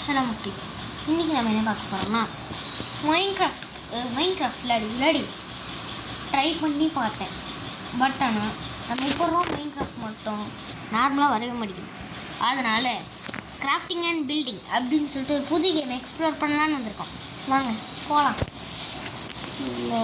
Hello முக்கிய இன்றைக்கி நம்ம என்ன பார்க்க போகிறோம்னா மைன்கிராஃப்ட் விளையாடி ட்ரை பண்ணி பார்த்தேன். பட் ஆனால் நம்ம இப்போ மைன்கிராஃப்ட் மட்டும் நார்மலாக வரவே மாட்டேங்குது. அதனால் கிராஃப்டிங் அண்ட் பில்டிங் அப்படின்னு சொல்லிட்டு ஒரு புது கேம் எக்ஸ்ப்ளோர் பண்ணலான்னு வந்திருக்கோம். வாங்க போகலாம். இல்லை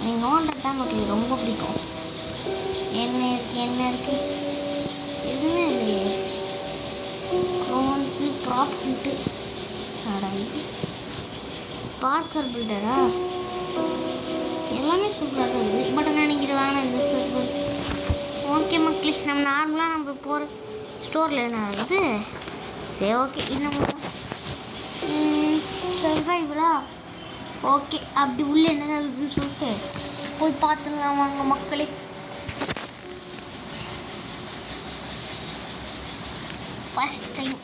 நீங்கள் நோண்டட் தான் மக்களுக்கு ரொம்ப பிடிக்கும். என்ன இருக்குது எதுவுமே இல்லையே. க்ரோன்ஸு ப்ராப்ட்டு பார்க்கர் பில்டரா எல்லாமே சூப்பராக தான் இருக்குது. பட் நான் நினைக்கிறேன் இந்த சர்வர் ஓகே மக்களே. நம்ம போகிற ஸ்டோரில் என்ன ஆகுது. சரி ஓகே இன்னும் சர்வைவரா ஓகே அப்படி உள்ளே என்ன ஆகுதுன்னு சொல்லிட்டு போய் பார்த்துக்கலாம் வாங்க மக்களே. ஃபஸ்ட் டைம்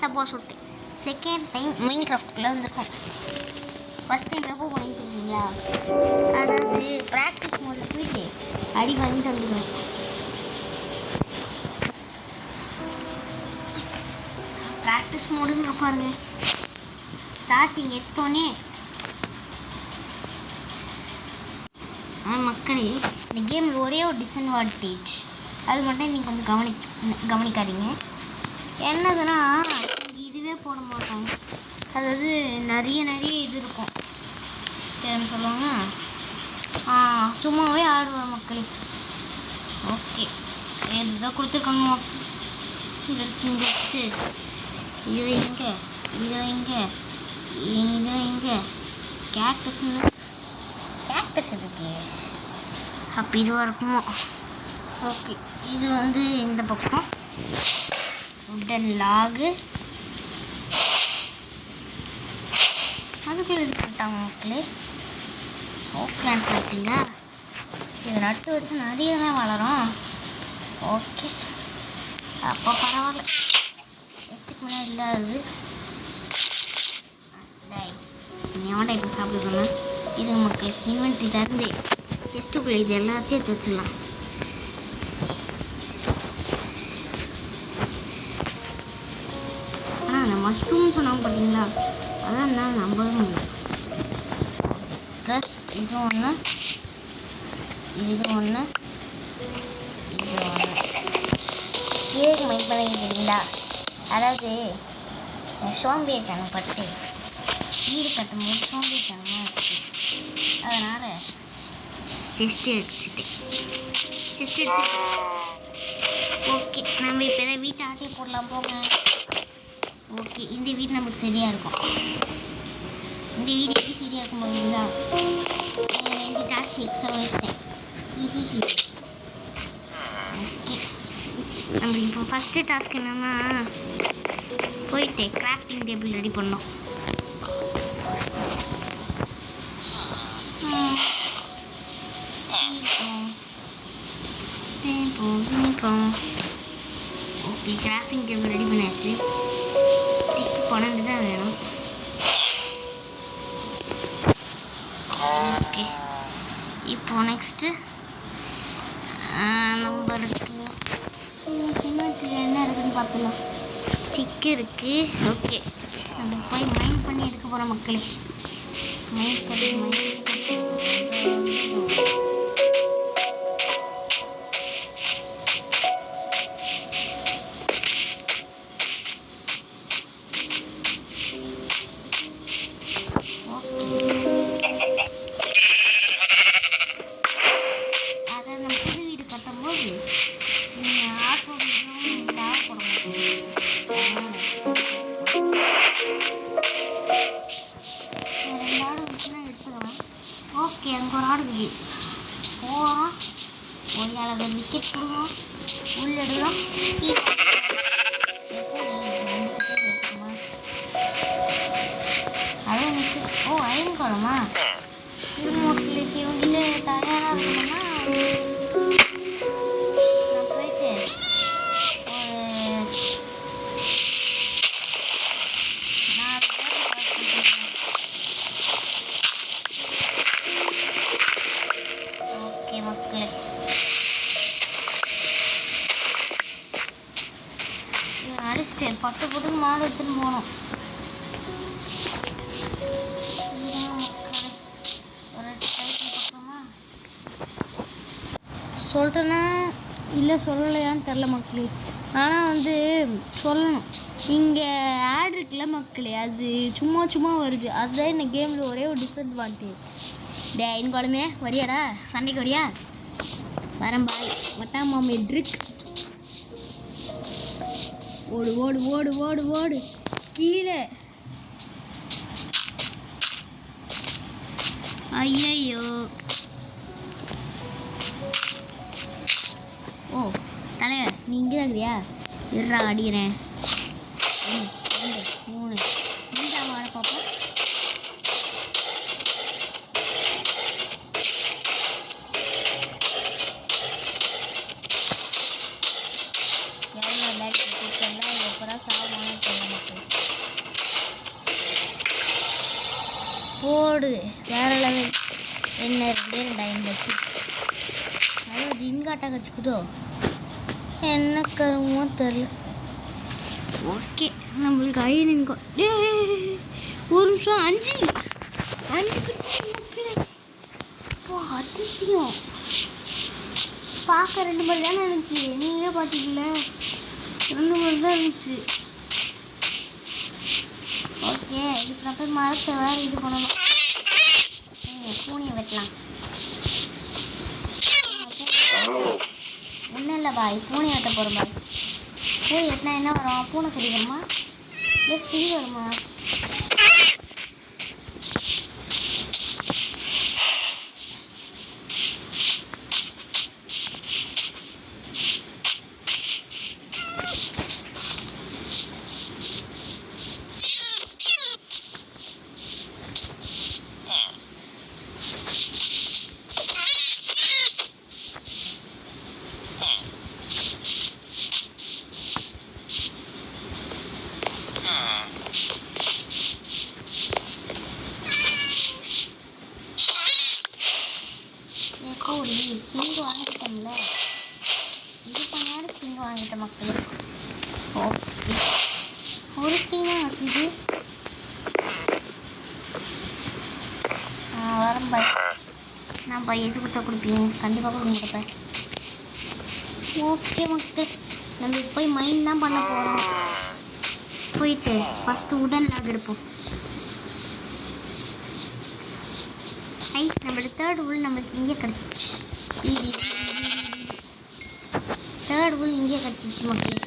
தப்பாக சொல்லிட்டேன். செகண்ட் டைம் மைன்கிராஃப்ட்குள்ளே வந்திருக்கோம். ஃபஸ்ட் டைம் எப்போ பண்ணிட்டு இருக்கீங்களா? அதாவது ப்ராக்டிஸ் மோடில் போயிட்டு அடி வாங்கிட்டு வந்துடுவேன். ப்ராக்டிஸ் மோடுன்னு பாருங்க. ஸ்டார்டிங் எடுத்தோன்னே மக்களே இந்த கேமில் ஒரே ஒரு டிஸ்அட்வான்டேஜ், அது மட்டும் நீங்கள் கொஞ்சம் கவனிக்காதீங்க. என்னதுன்னா இதுவே போட மாட்டோம். அதாவது நிறைய இது இருக்கும். என்ன சொல்லுவாங்க, சும்மாவே ஆடுவோம் மக்களே. ஓகே இதுதான் கொடுத்துருக்காங்க. இங்கே வச்சுட்டு இது வைங்க கேக்டஸ் இருக்கு. அப்போ இதுவாக இருக்குமோ. ஓகே இது இந்த பக்கம் உடன் லாகு அதுக்குள்ளே எடுத்துக்கிட்டாங்க மக்களே. ஓக்லாண்ட் பார்த்தீங்களா, இது நட்டு வச்சு நிறையலாம் வளரும். ஓகே அப்போ பரவாயில்ல. எஸ்ட்டுக்கு முன்னாடி இல்லாதது எவன்டா இப்போ சாப்பிட சொன்னேன். இது மக்களே இன்வென்ட்ரி தந்து டெஸ்ட்டுக்குள்ளே இது எல்லாத்தையும் எடுத்து வச்சிடலாம். அந்த மஷ்ரூம் சொன்னாங்க பார்த்தீங்களா, அதான் நான் நம்பவே முடியல. ப்ளஸ் இது ஒன்று ஏக்கு மைக் பண்ணிக்கிறீங்களா? அதாவது சோம்பேறித்தனம் பட்டு வீடு கட்டும்போது சோம்பேறித்தனமாக இருக்குது. அதனால் செஸ்ட் எடுத்துட்டு ஓகே நம்ம இப்போ எதாவது வீட்டை ஆட்டி போடலாம் போங்க. ஓகே இந்த வீடு நமக்கு சரியாக இருக்கும். இந்த வீடு எப்படி சரியாக இருக்கும் போகிறீங்களா? 2 டார்ச் எக்ஸ்ட்ரா வச்சிட்டேன். ஓகே நம்ம இப்போ ஃபஸ்ட்டு டாஸ்க் என்னன்னா போயிட்டு கிராஃப்டிங் டேபிள் ரெடி பண்ணோம். ஓகே கிராஃப்டிங் டேபிள் ரெடி பண்ணியாச்சு. ஸ்டிக் 12 தான் வேணும். ஓகே இப்போ நெக்ஸ்ட்டு நம்மளுக்கு என்ன இருக்குதுன்னு பார்த்துக்கலாம். ஸ்டிக் இருக்குது. ஓகே நம்ம போய் மைண்ட் பண்ணி எடுக்க போகிறோம் மக்களே. மைண்ட் பண்ணி ஓகே அங்கே ஒரு ஆடு அடிச்சிட்டேன். பட்டு போட்டு மாடு எடுத்துன்னு போனோம். சொல்லிட்டேன்னா இல்லை சொல்லலையான்னு தெரில மக்களே. ஆனால் வந்து சொல்லணும். இங்கே ஆட் இருக்குல்ல மக்களே, அது சும்மா சும்மா வருது. அதுதான் இந்த கேமில் ஒரே ஒரு டிஸ்அட்வான்டேஜ். என் குழம்பே வரியாடா, சண்டைக்கு வரியா? வரேன் பாய். வட்டாமா மெட்ரிக். ஓடு ஓடு ஓடு ஓடு ஓடு கீழே. ஐயோ ஓ தலைவர் நீ இங்கே தான் இருக்கிறியா? இருறா அடிக்கிறேன். 1 2 3 இந்த வாட பார்ப்போம். எப்படா சாமான போடு வேற லெவல். என்ன இருக்குது 2 வச்சு அதாவது இன்காட்டா கச்சுக்குதோ என்ன கருமோ தெரில. ஓகே நம்மளுக்கு ஐநூறு ஒரு நிமிஷம் 5 குச்சி மக்களே. அதிசயம். பார்க்க 2 மணி தானே இருந்துச்சு. நீங்களே பார்த்தீங்கள 2 மணி தான் இருந்துச்சு. ஓகே இதுக்கு நான் போய் மரத்தை வேறு இது பண்ணணும். பூனையை வெட்டலாம். ஒன்றும் இல்லை பாய், பூனை வெட்ட போகிறோம் பாய். பூனை வெட்டினா என்ன வரும்? பூனை கறி வருமா இல்லை ஸ்பிங் வருமா? ஸ்டிங் வாங்கிட்டோம்ல, இது பண்ணாலும் ஸ்டிங் வாங்கிட்டேன் மக்களே. ஓகே ஒரு ஸ்டிங் தான் வச்சுது. வரேன் பாய். நான் பாய் எது கொடுத்தா கொடுப்பீங்க? கண்டிப்பாக கொடுப்பேன். ஓகே மக்கள் நம்ம போய் மைண்ட் தான் பண்ண போகிறோம். போயிட்டு ஃபஸ்ட்டு உடன் லாக் எடுப்போம். நம்மளோட 3rd உள் நம்மளுக்கு இங்கே கிடச்சிச்சு. 3rd உள் இங்கே கிடச்சிச்சு மக்கள்.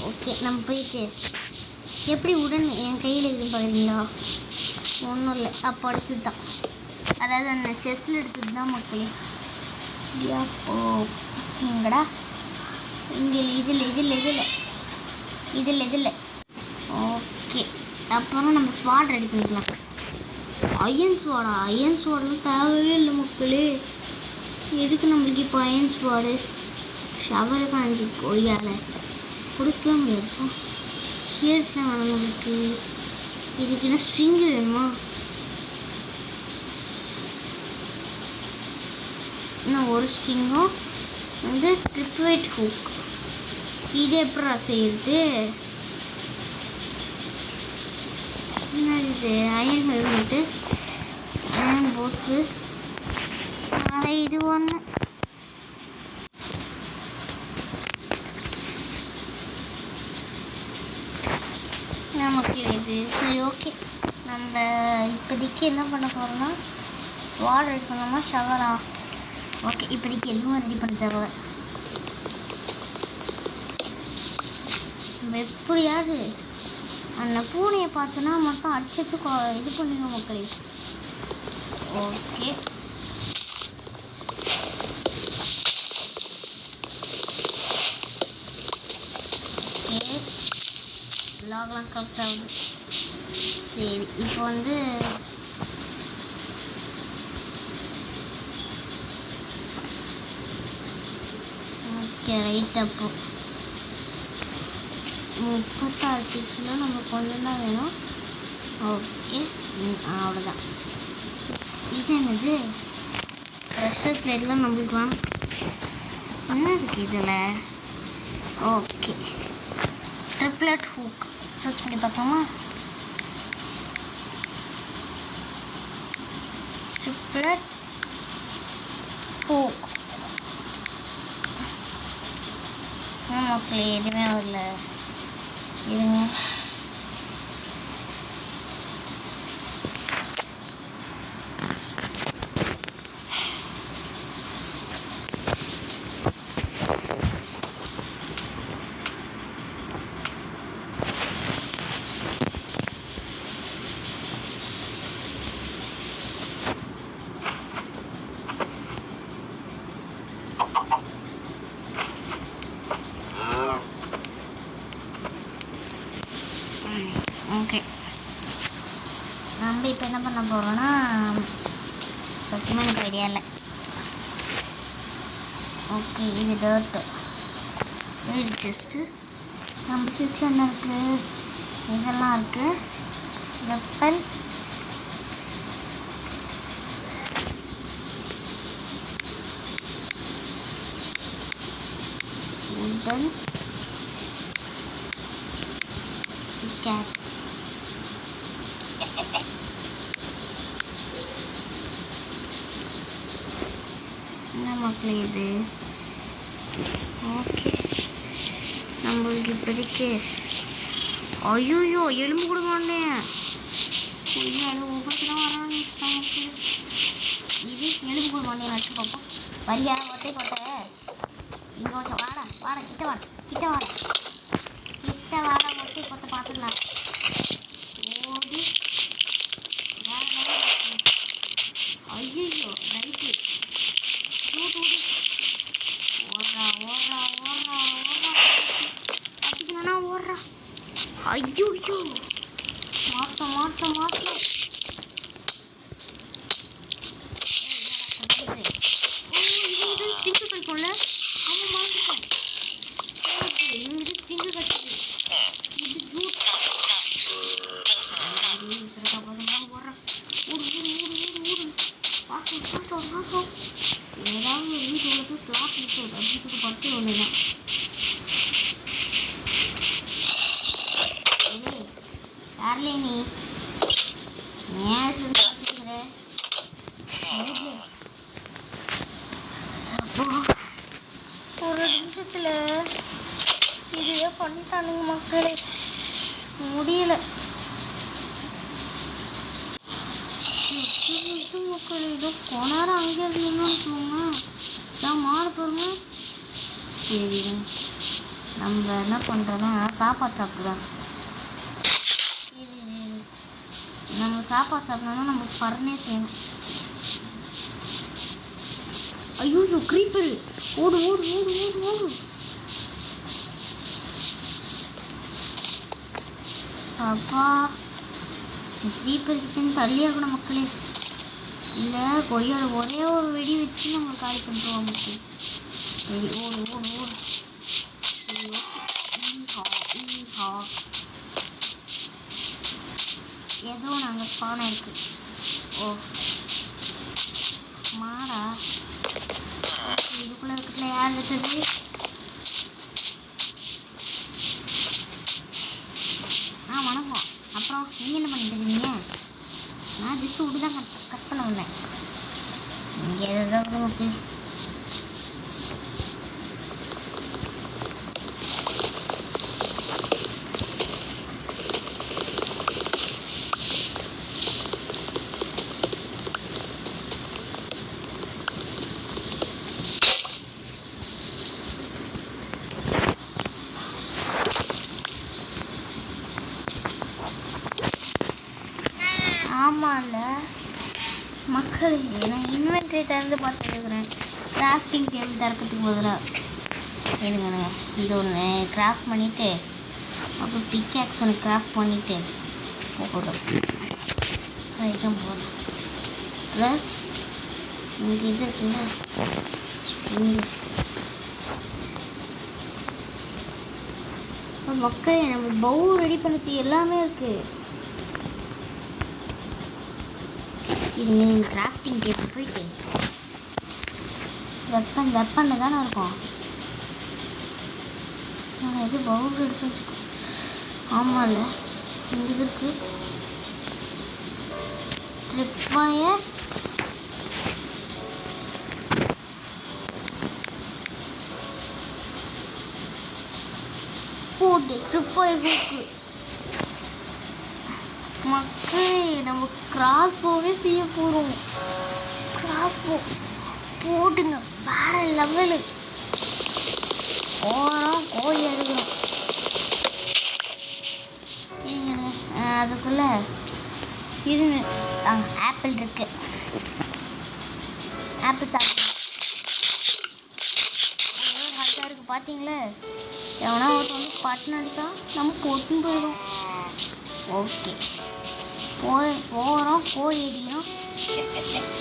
ஓகே நம்ம போயிட்டு எப்படி உடன் என் கையில் இருக்குன்னு பார்க்குறீங்களா? ஒன்றும் இல்லை, அப்போ அடுத்தது தான். அதாவது அந்த செஸ்ஸில் எடுத்தது தான் மக்களே. ஓ எங்கடா இங்கே இதில் ஓகே அப்புறம் நம்ம ஸ்வாட் ரெடி பண்ணிக்கலாம். அயன் ஸ்வாடெலாம் தேவையே இல்லை மக்களே. எதுக்கு நம்மளுக்கு இப்போ அயன் ஸ்வாடு? ஷவரை காஞ்சி கொய்யால கொடுக்க முடியாது. ஷியர்ஸ்லாம் வேணும் நம்மளுக்கு. இதுக்கு என்ன ஸ்ட்ரிங் வேணுமா? இன்னும் ஒரு ஸ்ட்ரிங்கும் வந்து ட்ரிப் வெயிட் ஹூக். இது எப்படா செய்யுது? இது அயன் ஹெல்மெட்டு, அயன் போட்ஸு. இது ஒன்று நமக்கு இது சரி. ஓகே நம்ம இப்போதைக்கு என்ன பண்ண போகிறோம்னா ஸ்வாட் ரெடி பண்ணோமா ஷவரா? ஓகே இப்போதைக்கு எதுவும் ரெடி பண்ண தேவை. நம்ம எப்படியாவது அந்த பூனையை பார்த்தோன்னா மட்டும் அடிச்சு இது பண்ணிடுவோம் மக்களே. ஓகே லாக்லாம் கரெக்ட் ஆகுது. சரி இப்போ வந்து ஓகே ரைட். அப்போ 36 ஸ்டிச்சில் நமக்கு கொஞ்சம் தான் வேணும். ஓகே அவ்வளோதான். இது என்னது? ப்ரெஷர் பிளேட்லாம் நம்மளுக்கு வேணும். என்ன இருக்குது இதில்? Okay trip triplet hook search பண்ணி பார்க்கலாமா? Triplet hook. மக்களே எதுவுமே வரல. இருங்க. ஓகே, நம்ம இப்போ என்ன பண்ண போகிறோன்னா சத்தியமாக எனக்கு ஐடியா இல்லை. ஓகே, இது டர்ட்டு. இது செஸ்ட்டு. நம்ம செஸ்ட்டில் என்ன இருக்குது? இதெல்லாம் இருக்குது. வெப்பன், உடன், கேட்ஸ். என்ன மக்களே இது? ஓகே, நம்மளுக்கு இப்போதைக்கு ஐயோ எலும்பு கூட மாட்டேன். ஒவ்வொருத்தரும் வராங்க. இது எலும்பு கூட மாட்டேன். வச்சு பார்ப்போம். வரியா ஒட்டை போட்ட இங்கே வச்ச வாடா கிட்ட வாட ஒட்டை போட்ட பார்த்துக்கலாம். ஓடி ஐயோ ரைட்டு ஓடுறா பார்த்திக்கணும்னா ஓடுறா. ஐயோ மாட்டோம் ஸ்டிங்கு கிடைக்கும்ல. அவங்க மாட்டேன் ஸ்டிங்கு கிடைச்சது. இது ஜூட் ஓடுறா. ஊடு பாசம் ஏதாவது ஒரு வீட்டு கிளாஸ் மிஸ் அவுட் அப்படின்னு சொல்லி படுத்து ஒன்று தான். யார்லே நீ ஏன் பார்த்துக்கிற? ஒரு நிமிஷத்தில் இதுவே பண்ணிட்டானுங்க மக்களே. முடியல மக்கள். ஏதோ போனாரம் அங்கே இருந்தோம்னு சொல்லுங்க. இதான் மாற பாருங்க. சரி, நம்ம என்ன பண்ணுறோன்னா சாப்பாடு சாப்பிடுதான். நம்ம சாப்பாடு சாப்பிடணும்னா நமக்கு பறனே செய்யணும். ஐயோ க்ரீப்பர் ஓடு அப்பா க்ரீப்பர் கிட்டேருந்து தள்ளியா கூட மக்களே. இல்லை கொய்யோட ஒரே ஒரு வெடி வச்சு நம்ம காலி பண்ணிடுவோம் மக்கள். சரி ஓடு சரி ஓகே. ஏதோ நாங்கள் ஸ்பானாக இருக்குது. ஓ மாடா இதுக்குள்ளே இருக்கிறதுல யார் இருக்குது? வணக்கம். அப்புறம் நீங்கள் என்ன பண்ணிட்டு இருக்கீங்க? நான் ஜஸ்ட் விட்டு தான் கட் பண்ண வந்தேன். இங்கே ஏதாவது ஓகே. ஆமாம்ல மக்கள், நான் இன்வென்ட்ரி திறந்து பார்த்துருக்குறேன். கிராஃப்டிங் டேபிள் திறக்கிறதுக்கு பதிலாக எடுங்க. இது ஒன்று கிராஃப்ட் பண்ணிவிட்டு அப்புறம் பிக்காக்ஸ் ஒன்று கிராஃப்ட் பண்ணிவிட்டு போதும். இதுதான் போதும். ப்ளஸ் இங்கே இது இருக்குல்ல ஸ்ப்ரிங்கு. மக்களே நம்ம பவுல் ரெடி பண்ணது எல்லாமே இருக்குது. இது நீங்கள் கிராஃப்டிங் டேபிள் போயிட்டு வெப்பனில் தானே இருக்கும். நான் எது பவுல் எடுத்து வச்சுக்கோ. ஆமாம்ல இங்கே இருக்கு ட்ரிப்வாயர் போட்டு ட்ரிப்வாயர் போக்கு மக்களே நம்ம கிராஸ் போவே செய்ய போகிறோம். கிராஸ் போட்டுங்க வேற லெவலு. போகிறோம் கோழி எடுக்கிறோம். அதுக்குள்ளே இருங்க ஆப்பிள் இருக்கு. ஆப்பிள் சாப்பிட்டு ஹாட்டாக இருக்குது பார்த்தீங்களே. எவனா ஒருத்தவங்க பட்டன் அடித்தா நம்ம போட்டுன்னு போயிடும். ஓகே போகிறோம் கோழி அடிக்கிறோம்.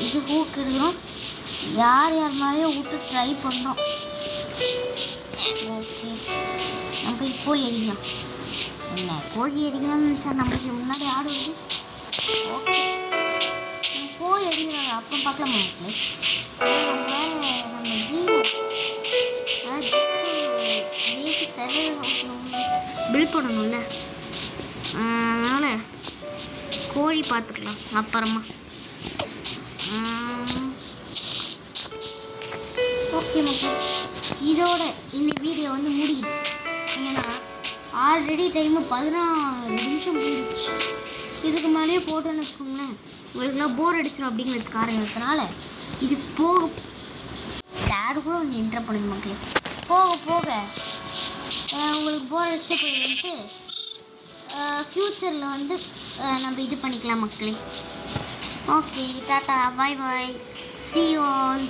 இது ஹூக் எடுக்கிறோம். யார் மேலேயும் விட்டு ட்ரை பண்ணுறோம். ஓகே நம்ம போய் கோழி அடிக்கலாம். என்ன கோழி அடிக்கலாம்னு நினச்சா நம்மளுக்கு முன்னாடி ஆடு வருது. ஓகே கோழி அடிக்கிறாங்க அப்புறம் பார்க்கலாமா மக்களே. நம்ம பேசிக் சர்வைவல் ஹவுஸ் பில்ட் பண்ணணும்ல, அதனால் கோழி பார்த்துக்கலாம் அப்புறமா. ஓகே மக்கள், இதோட இந்த வீடியோ வந்து முடியுது. ஏன்னா ஆல்ரெடி டைமு 16 நிமிஷம் போயிடுச்சு. இதுக்கு மேலேயே போட்டோன்னு வச்சுக்கோங்களேன் உங்களுக்குலாம் போர் அடிச்சிடும் அப்படிங்கிறது காரணத்தினால இது போக யாரு கூட வந்து என்டர் பண்ணுங்க மக்களே. போக போக உங்களுக்கு போர் அடிச்சுட்டு போயிட்டு ஃப்யூச்சரில் வந்து நம்ம இது பண்ணிக்கலாம் மக்களே. Okay tata bye bye see you all.